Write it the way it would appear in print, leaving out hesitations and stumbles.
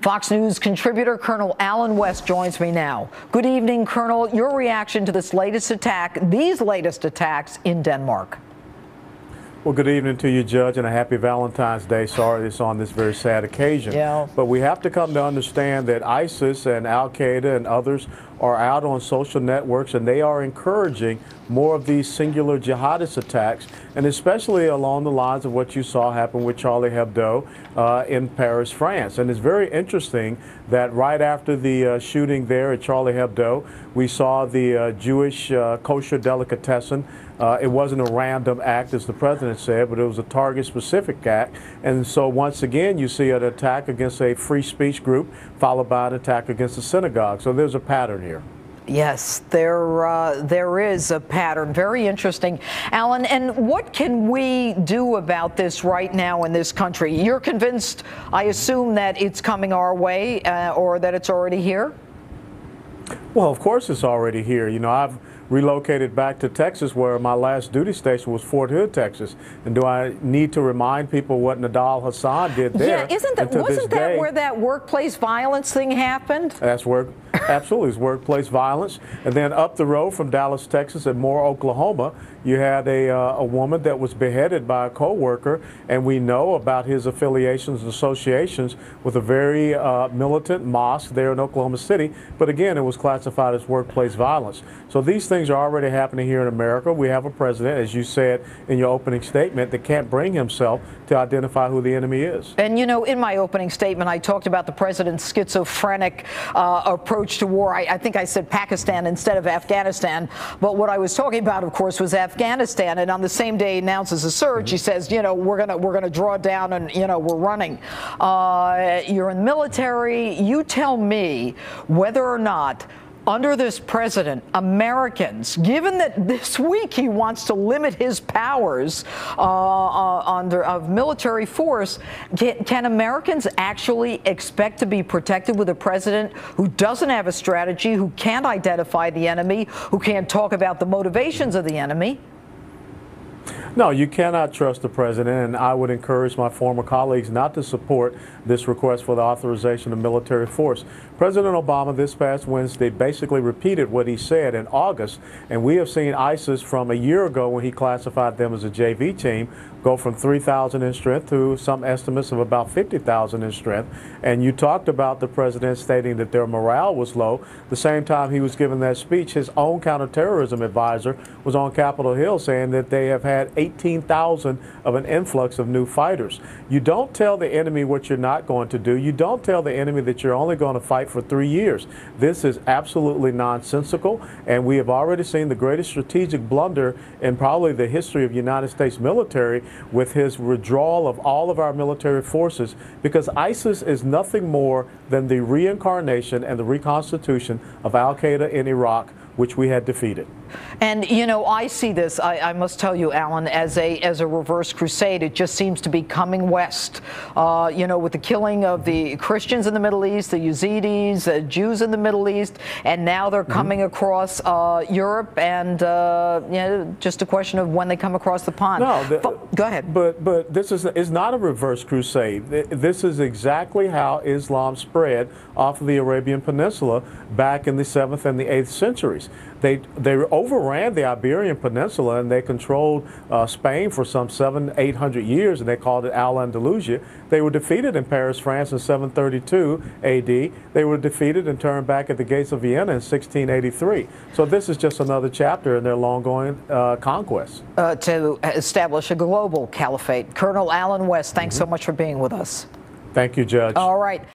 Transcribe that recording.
Fox News contributor Colonel Allen West joins me now. Good evening, Colonel. Your reaction to these latest attacks in Denmark. Well, good evening to you, Judge, and a happy Valentine's Day. Sorry it's on this very sad occasion. Yeah. But we have to come to understand that ISIS and Al-Qaeda and others are out on social networks, and they are encouraging more of these singular jihadist attacks, and especially along the lines of what you saw happen with Charlie Hebdo in Paris, France. And it's very interesting that right after the shooting there at Charlie Hebdo, we saw the Jewish kosher delicatessen. It wasn't a random act, as the president said, but it was a target-specific act. And so once again, you see an attack against a free speech group, followed by an attack against a synagogue. So there's a pattern here. Yes, there is a pattern. Very interesting. Allen, and what can we do about this right now in this country? You're convinced, I assume, that it's coming our way or that it's already here? Well, of course it's already here. You know, I've relocated back to Texas, where my last duty station was Fort Hood, Texas. And do I need to remind people what Nidal Hasan did there? Yeah, wasn't that where that workplace violence thing happened? That's absolutely, it's workplace violence. And then up the road from Dallas, Texas, at Moore, Oklahoma, you had a woman that was beheaded by a co-worker, and we know about his affiliations and associations with a very militant mosque there in Oklahoma City. But again, it was classified as workplace violence. So these things are already happening here in America. We have a president, as you said in your opening statement, that can't bring himself to identify who the enemy is. And you know, in my opening statement, I talked about the president's schizophrenic approach to war. I think I said Pakistan instead of Afghanistan. But what I was talking about, of course, was Afghanistan. And on the same day he announces a surge, he says, you know, we're gonna draw down, and you know, we're running. You're in the military. You tell me whether or not, under this president, Americans, given that this week he wants to limit his powers of military force, can Americans actually expect to be protected with a president who doesn't have a strategy, who can't identify the enemy, who can't talk about the motivations of the enemy? No, you cannot trust the president, and I would encourage my former colleagues not to support this request for the authorization of military force. President Obama this past Wednesday basically repeated what he said in August, and we have seen ISIS from a year ago, when he classified them as a JV team, go from 3,000 in strength to some estimates of about 50,000 in strength. And you talked about the president stating that their morale was low. The same time he was giving that speech, his own counterterrorism advisor was on Capitol Hill saying that they have had 18,000 of an influx of new fighters. You don't tell the enemy what you're not going to do. You don't tell the enemy that you're only going to fight for 3 years. This is absolutely nonsensical, and we have already seen the greatest strategic blunder in probably the history of the United States military, with his withdrawal of all of our military forces, because ISIS is nothing more than the reincarnation and the reconstitution of Al-Qaeda in Iraq, which we had defeated. And you know, I see this, I must tell you, Allen, as a reverse crusade. It just seems to be coming west. You know, with the killing of the Christians in the Middle East, the Yazidis, Jews in the Middle East, and now they're coming across Europe, and you know, just a question of when they come across the pond. No, go ahead. But this is not a reverse crusade. This is exactly how Islam spread off of the Arabian Peninsula back in the 7th and the 8th centuries. They overran the Iberian Peninsula, and they controlled Spain for some 700-800 years, and they called it Al-Andalusia. They were defeated in Paris, France in 732 A.D. They were defeated and turned back at the gates of Vienna in 1683. So this is just another chapter in their long-going conquest. To establish a global caliphate. Colonel Allen West, thanks so much for being with us. Thank you, Judge. All right.